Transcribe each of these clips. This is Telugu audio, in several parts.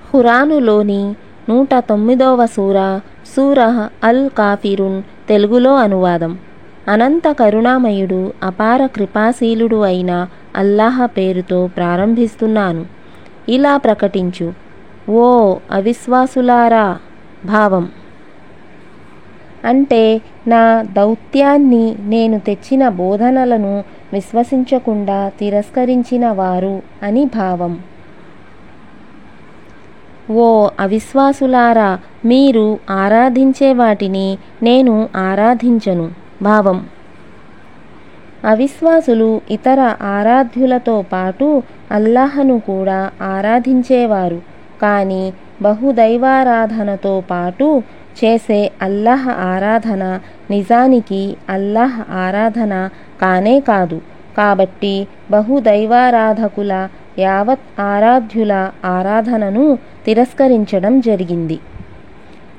ఖురానులోని 109వ సూరా అల్ కాఫిరున్ తెలుగులో అనువాదం. అనంత కరుణామయుడు అపార కృపాశీలుడు అయిన అల్లాహ్ పేరుతో ప్రారంభిస్తున్నాను. ఇలా ప్రకటించు, ఓ అవిశ్వాసులారా. భావం అంటే నా దౌత్యాన్ని, నేను తెచ్చిన బోధనలను విశ్వసించకుండా తిరస్కరించిన వారు అని భావం. ఓ అవిశ్వాసులారా, మీరు ఆరాధించే వాటిని నేను ఆరాధించను. భావం అవిశ్వాసులు ఇతర ఆరాధ్యులతో పాటు అల్లాహ్ను కూడా ఆరాధించేవారు. కానీ బహుదైవారాధనతో పాటు చేసే అల్లాహ్ ఆరాధన నిజానికి అల్లాహ్ ఆరాధన కానే కాదు. కాబట్టి బహుదైవారాధకుల యావత్ ఆరాధ్యుల ఆరాధనను తిరస్కరించడం జరిగింది.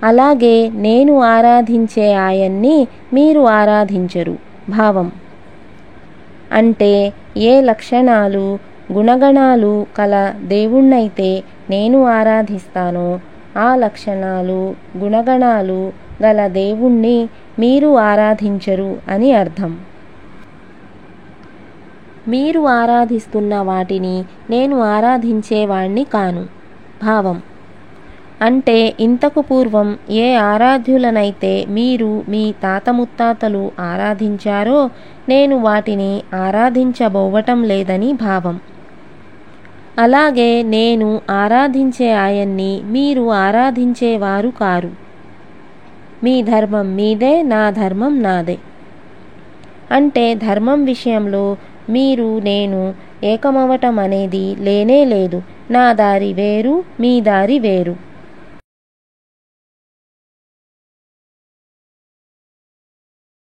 అలాగే నేను ఆరాధించే ఆయన్ని మీరు ఆరాధించరు. భావం అంటే ఏ లక్షణాలు, గుణగణాలు కల దేవుణ్ణైతే నేను ఆరాధిస్తానో ఆ లక్షణాలు, గుణగణాలు గల దేవుణ్ణి మీరు ఆరాధించరు అని అర్థం. మీరు ఆరాధిస్తున్న వాటిని నేను ఆరాధించేవాణ్ణి కాను. భావం అంటే ఇంతకు పూర్వం ఏ ఆరాధ్యులనైతే మీరు మీ తాత ముత్తాతలు ఆరాధించారో నేను వాటిని ఆరాధించబోవటం లేదని భావం. అలాగే నేను ఆరాధించే ఆయన్ని మీరు ఆరాధించేవారు కారు. మీ ధర్మం మీదే, నా ధర్మం నాదే. అంటే ధర్మం విషయంలో మీరు నేను ఏకమవటం అనేది లేనే లేదు. నా దారి వేరు, మీ దారి వేరు.